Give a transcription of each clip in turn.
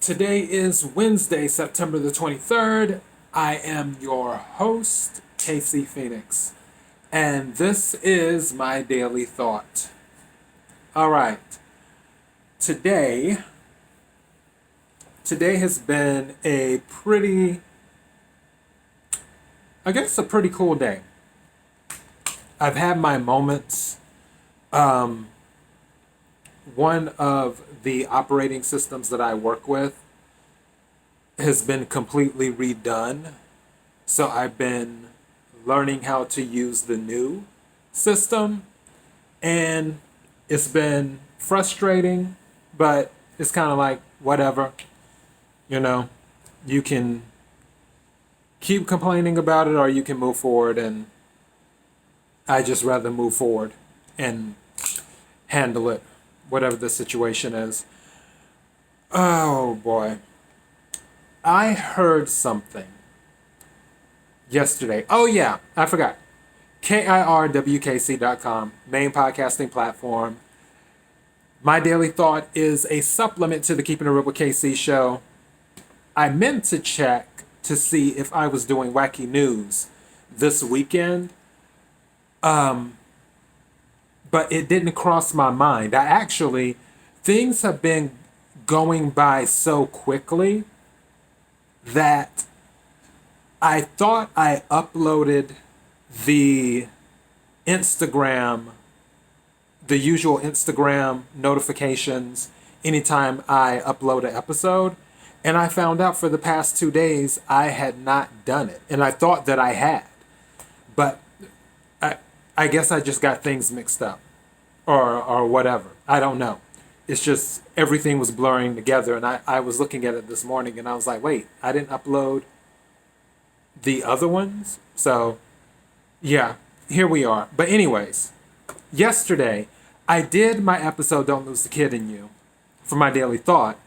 Today is Wednesday, September the 23rd. I am your host, Casey Phoenix, and this is my daily thought. All right. Today today has been a pretty cool day. I've had my moments. One of the operating systems that I work with has been completely redone. So I've been learning how to use the new system, and it's been frustrating, but it's kind of like whatever, you know, you can keep complaining about it or you can move forward, and I just rather move forward and handle it, whatever the situation is. Oh boy. I heard something yesterday. Oh yeah, I forgot. KIRWKC.com, main podcasting platform. My Daily Thought is a supplement to the Keeping It Real with KC show. I meant to check to see if I was doing wacky news this weekend, but it didn't cross my mind. Things have been going by so quickly that I thought I uploaded the Instagram, the usual Instagram notifications anytime I upload an episode. And I found out for the past 2 days I had not done it. And I thought that I had. But I guess I just got things mixed up or whatever. I don't know. It's just everything was blurring together. And I was looking at it this morning and I was like, wait, I didn't upload the other ones? So, yeah, here we are. But anyways, yesterday I did my episode Don't Lose the Kid in You for my daily thought,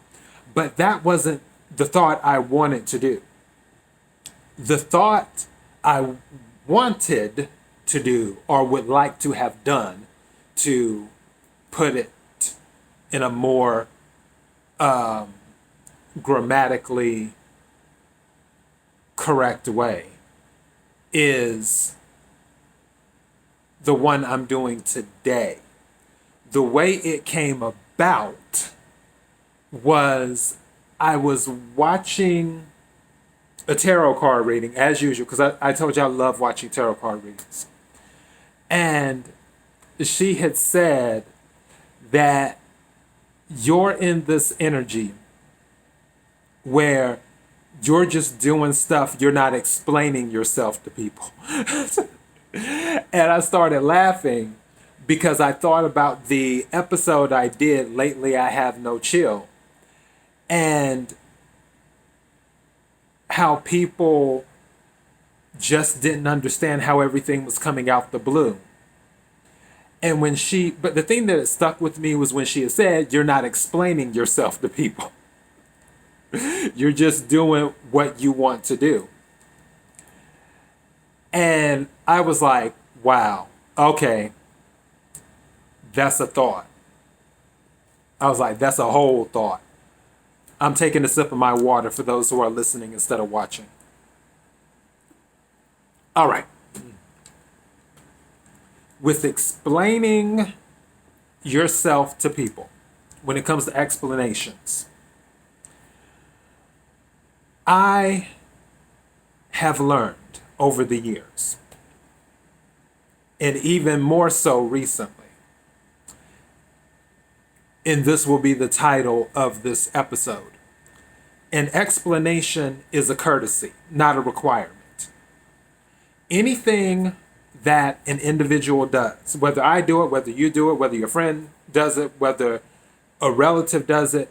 but that wasn't the thought I wanted to do. The thought I wanted to do or would like to have done, to put it in a more grammatically correct way, is the one I'm doing today. The way it came about was I was watching a tarot card reading as usual, because I told you I love watching tarot card readings. And she had said that you're in this energy where you're just doing stuff, you're not explaining yourself to people. And I started laughing because I thought about the episode I did, Lately I Have No Chill, and how people just didn't understand how everything was coming out the blue. And but the thing that stuck with me was when she had said, you're not explaining yourself to people. You're just doing what you want to do. And I was like, wow, okay, that's a thought. I was like, that's a whole thought. I'm taking a sip of my water for those who are listening instead of watching. All right. With explaining yourself to people, when it comes to explanations, I have learned over the years, and even more so recently, and this will be the title of this episode, an explanation is a courtesy, not a requirement. Anything that an individual does, whether I do it, whether you do it, whether your friend does it, whether a relative does it,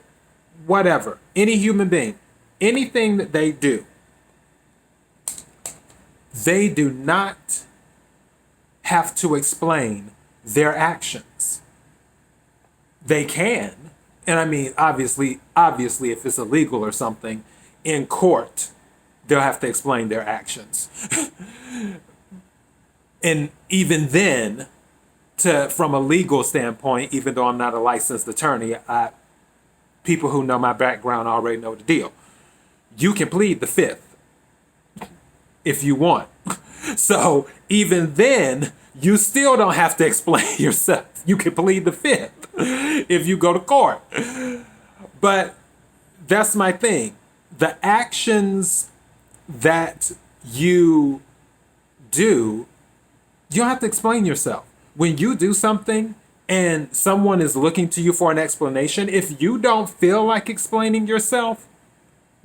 whatever, any human being, anything that they do not have to explain their actions. They can, and I mean, obviously, if it's illegal or something, in court, they'll have to explain their actions. And even then, from a legal standpoint, even though I'm not a licensed attorney, people who know my background already know the deal. You can plead the fifth if you want. So even then, you still don't have to explain yourself. You can plead the fifth if you go to court. But that's my thing. The actions that you do, you don't have to explain yourself. When you do something and someone is looking to you for an explanation, if you don't feel like explaining yourself,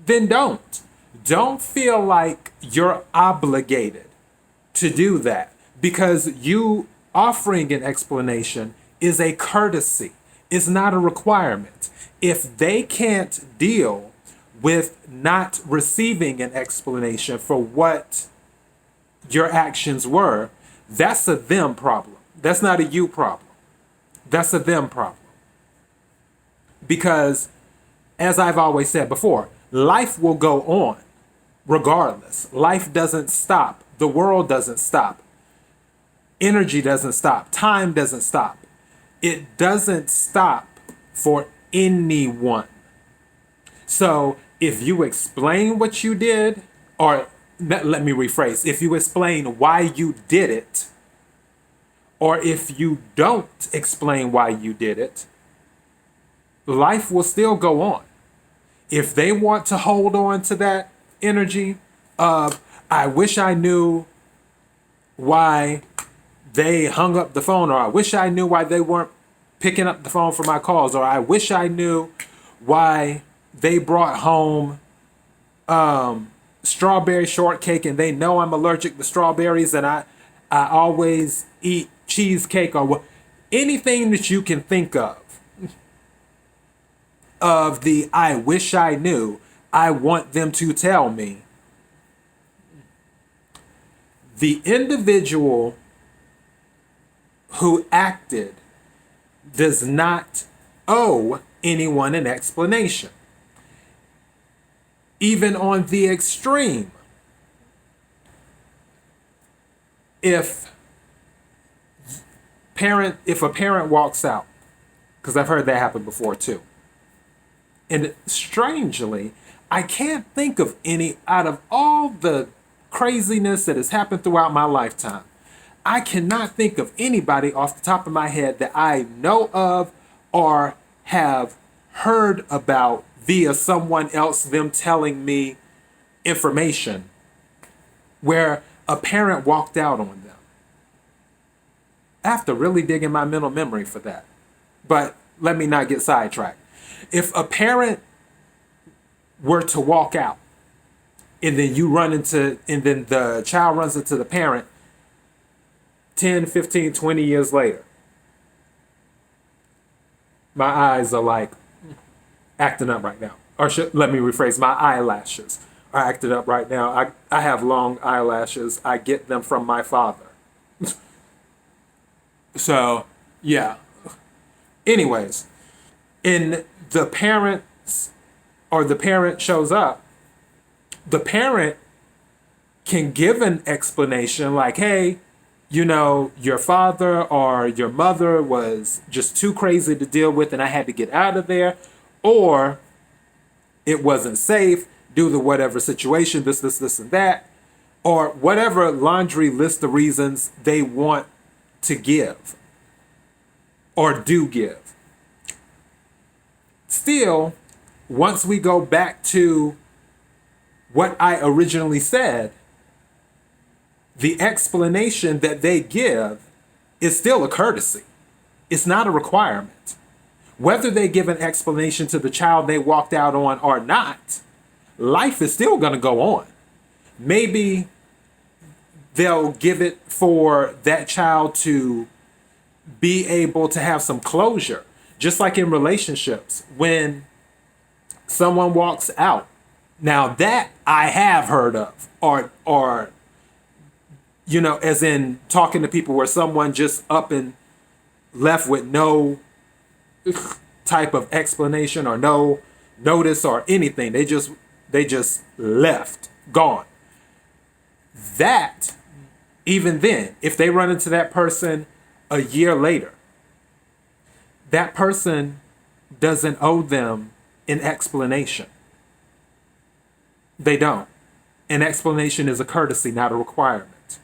then don't. Don't feel like you're obligated to do that, because you offering an explanation is a courtesy. It's not a requirement. If they can't deal with not receiving an explanation for what your actions were, that's a them problem. That's not a you problem. That's a them problem. Because, as I've always said before, life will go on regardless. Life doesn't stop. The world doesn't stop. Energy doesn't stop. Time doesn't stop. It doesn't stop for anyone. So if you explain what you did, or let me rephrase, if you explain why you did it, or if you don't explain why you did it, life will still go on. If they want to hold on to that energy of, I wish I knew why they hung up the phone, or I wish I knew why they weren't picking up the phone for my calls, or I wish I knew why they brought home strawberry shortcake and they know I'm allergic to strawberries and I always eat cheesecake, or anything that you can think of the I wish I knew, I want them to tell me. The individual who acted does not owe anyone an explanation. Even on the extreme, if a parent walks out, because I've heard that happen before too. And strangely, I can't think of any, out of all the craziness that has happened throughout my lifetime, I cannot think of anybody off the top of my head that I know of or have heard about via someone else, them telling me information, where a parent walked out on them. I have to really dig in my mental memory for that. But let me not get sidetracked. If a parent were to walk out and then then the child runs into the parent 10, 15, 20 years later, my eyes are like acting up right now. Or let me rephrase, my eyelashes are acting up right now. I have long eyelashes. I get them from my father. So, yeah. Anyways, in the parents, or the parent shows up, the parent can give an explanation like, hey, you know, your father or your mother was just too crazy to deal with and I had to get out of there, or it wasn't safe due to whatever situation, this, and that, or whatever laundry list of reasons they want to give or do give. Still, once we go back to what I originally said, the explanation that they give is still a courtesy. It's not a requirement. Whether they give an explanation to the child they walked out on or not, life is still going to go on. Maybe they'll give it for that child to be able to have some closure. Just like in relationships, when someone walks out. Now that I have heard of, or you know, as in talking to people where someone just up and left with no type of explanation or no notice or anything. They just left, gone. That, even then, if they run into that person a year later, that person doesn't owe them an explanation. They don't. An explanation is a courtesy, not a requirement.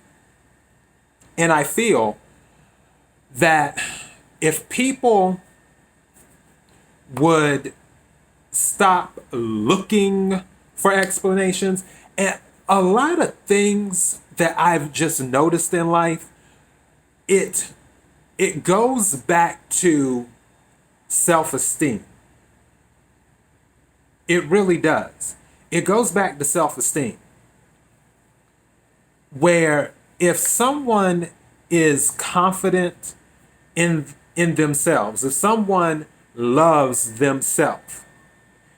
And I feel that if people would stop looking for explanations, and a lot of things that I've just noticed in life, it goes back to self-esteem. It really does. It goes back to self-esteem. Where if someone is confident in themselves, if someone loves themselves,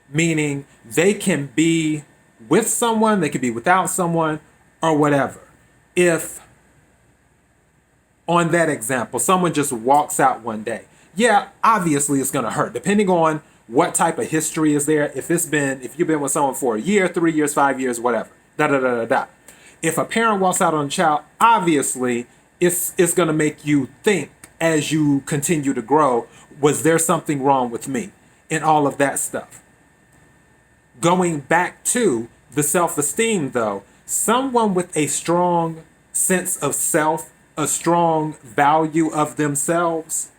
meaning they can be with someone, they can be without someone, or whatever. If, on that example, someone just walks out one day, yeah, obviously it's going to hurt, depending on what type of history is there. If you've been with someone for a year, 3 years, 5 years, whatever, da da da da da. If a parent walks out on a child, obviously it's going to make you think as you continue to grow, was there something wrong with me? And all of that stuff. Going back to the self-esteem though, someone with a strong sense of self, a strong value of themselves,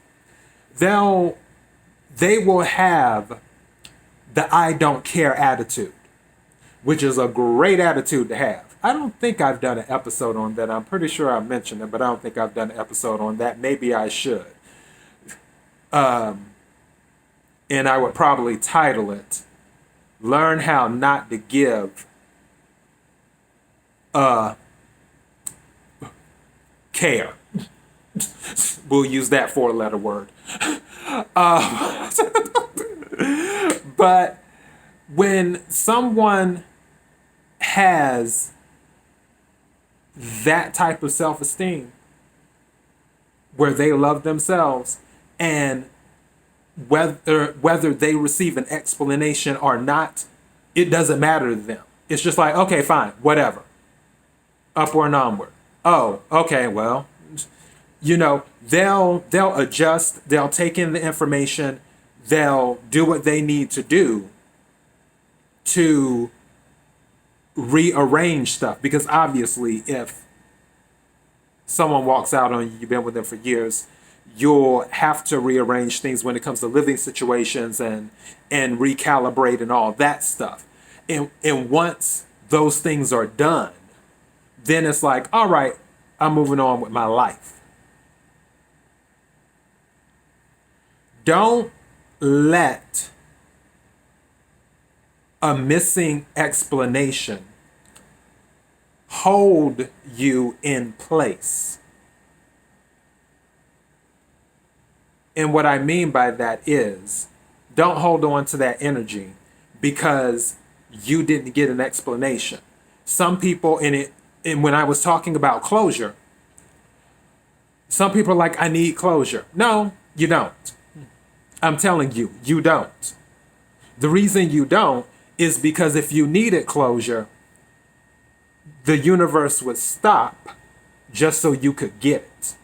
they will have the I don't care attitude, which is a great attitude to have. I don't think I've done an episode on that. I'm pretty sure I mentioned it, but I don't think I've done an episode on that. Maybe I should. And I would probably title it, Learn How Not to Give Care. We'll use that 4-letter word. But when someone has that type of self-esteem where they love themselves, and whether they receive an explanation or not, it doesn't matter to them. It's just like, okay, fine, whatever. Upward and onward. Oh, okay, well, they'll adjust, they'll take in the information, they'll do what they need to do to rearrange stuff. Because obviously, if someone walks out on you, you've been with them for years, you'll have to rearrange things when it comes to living situations and recalibrate and all that stuff. And once those things are done, then it's like, all right, I'm moving on with my life. Don't let a missing explanation hold you in place. And what I mean by that is, don't hold on to that energy because you didn't get an explanation. Some people and when I was talking about closure, some people are like, I need closure. No, you don't. I'm telling you, you don't. The reason you don't is because if you needed closure, the universe would stop just so you could get it.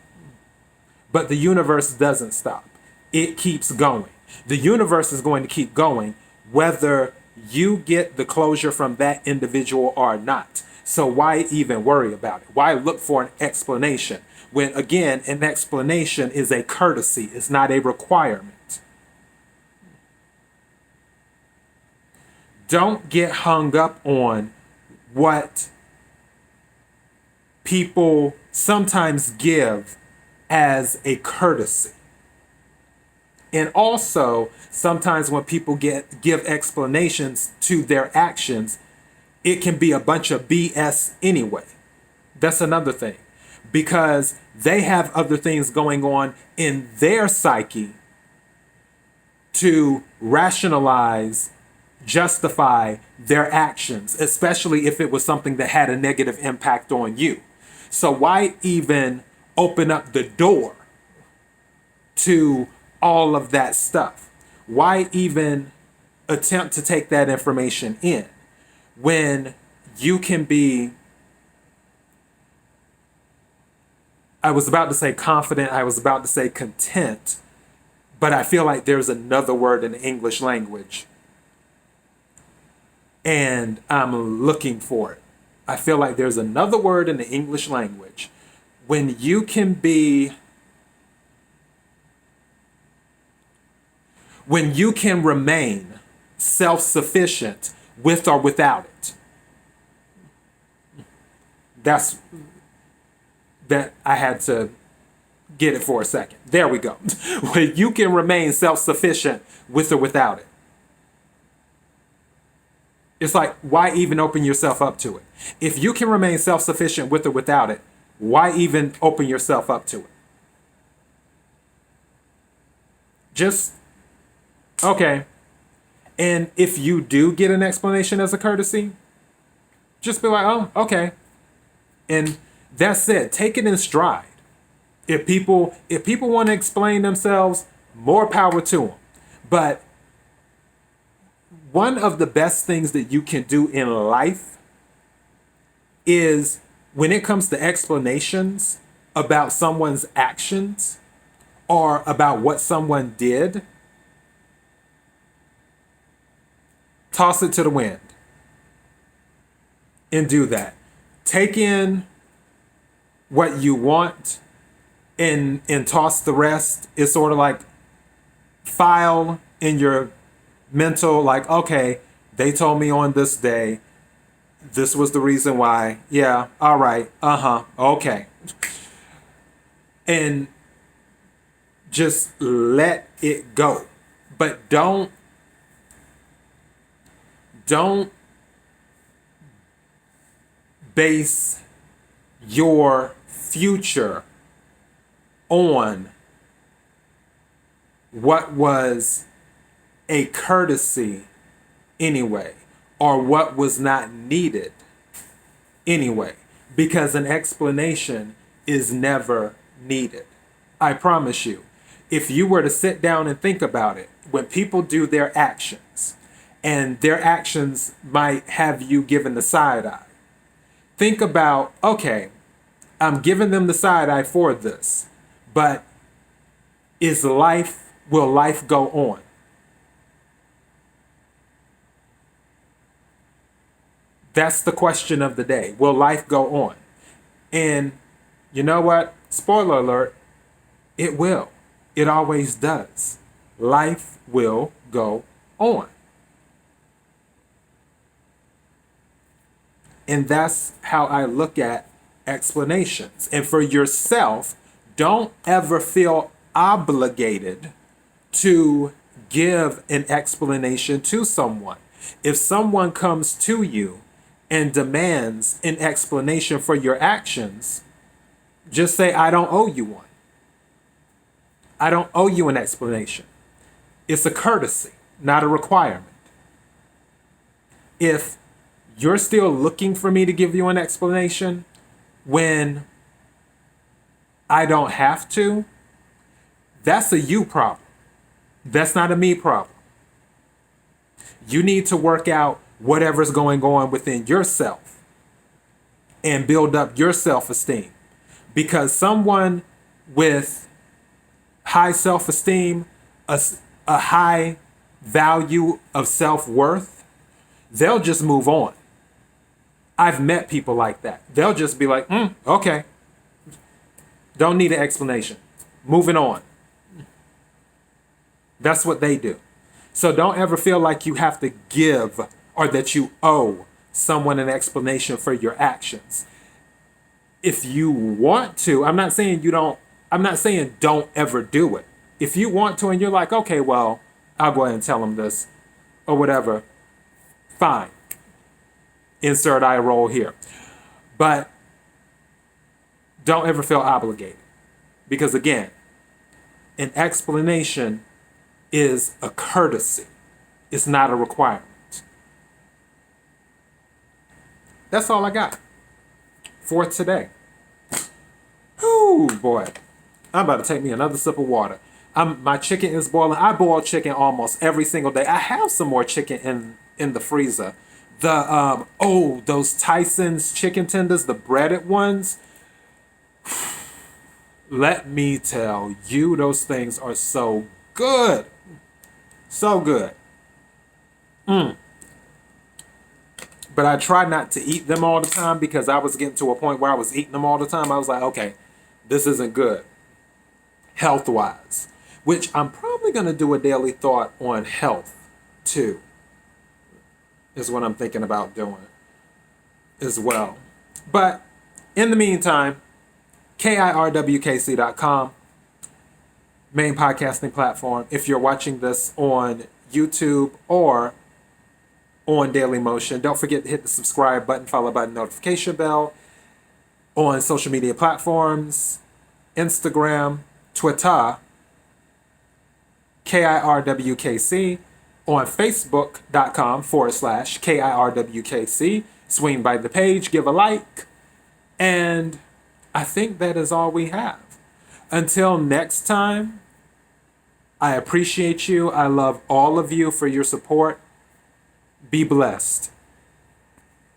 But the universe doesn't stop. It keeps going. The universe is going to keep going whether you get the closure from that individual or not. So why even worry about it? Why look for an explanation when, again, an explanation is a courtesy, it's not a requirement. Don't get hung up on what people sometimes give as a courtesy. And also, sometimes when people give explanations to their actions, it can be a bunch of BS anyway. That's another thing. Because they have other things going on in their psyche to rationalize, justify their actions, especially if it was something that had a negative impact on you. So why even open up the door to all of that stuff? Why even attempt to take that information in when you can be, I was about to say confident, I was about to say content, but I feel like there's another word in the English language and I'm looking for it. I feel like there's another word in the English language when you can remain self-sufficient with or without it. That's that I had to get it for a second. There we go. When you can remain self-sufficient with or without it. It's like, why even open yourself up to it? If you can remain self-sufficient with or without it, why even open yourself up to it? Just, okay. And if you do get an explanation as a courtesy, just be like, oh, okay. And that's it. Take it in stride. If people want to explain themselves, more power to them. But one of the best things that you can do in life is when it comes to explanations about someone's actions or about what someone did, toss it to the wind and do that. Take in what you want and toss the rest. It's sort of like file in your mental, like, okay, they told me on this day, this was the reason why. Yeah, all right, okay. And just let it go. But don't base your future on what was a courtesy anyway, or what was not needed anyway, because an explanation is never needed. I promise you, if you were to sit down and think about it, when people do their actions, and their actions might have you given the side eye, think about, okay, I'm giving them the side eye for this, but will life go on? That's the question of the day. Will life go on? And you know what? Spoiler alert, it will. It always does. Life will go on. And that's how I look at explanations. And for yourself, don't ever feel obligated to give an explanation to someone. If someone comes to you and demands an explanation for your actions, just say, I don't owe you one. I don't owe you an explanation. It's a courtesy, not a requirement. If you're still looking for me to give you an explanation when I don't have to, that's a you problem. That's not a me problem. You need to work out whatever's going on within yourself and build up your self-esteem. Because someone with high self-esteem, a high value of self-worth, they'll just move on. I've met people like that. They'll just be like, okay. Don't need an explanation. Moving on. That's what they do. So don't ever feel like you have to give or that you owe someone an explanation for your actions. If you want to, I'm not saying don't ever do it. If you want to and you're like, okay, well, I'll go ahead and tell them this or whatever, fine. Insert eye roll here. But don't ever feel obligated. Because again, an explanation is a courtesy. It's not a requirement. That's all I got for today. Oh boy. I'm about to take me another sip of water. My chicken is boiling. I boil chicken almost every single day. I have some more chicken in the freezer. Those Tyson's chicken tenders, the breaded ones. Let me tell you, those things are so good. So good. but I try not to eat them all the time because I was getting to a point where I was eating them all the time. I was like, okay, this isn't good health-wise, which I'm probably going to do a daily thought on health too, is what I'm thinking about doing as well. But in the meantime, KIRWKC.com, main podcasting platform. If you're watching this on YouTube or on Daily Motion, don't forget to hit the subscribe button, followed by the notification bell. On social media platforms, Instagram, Twitter, KIRWKC, on Facebook.com/KIRWKC. Swing by the page, give a like, and I think that is all we have. Until next time, I appreciate you. I love all of you for your support. Be blessed.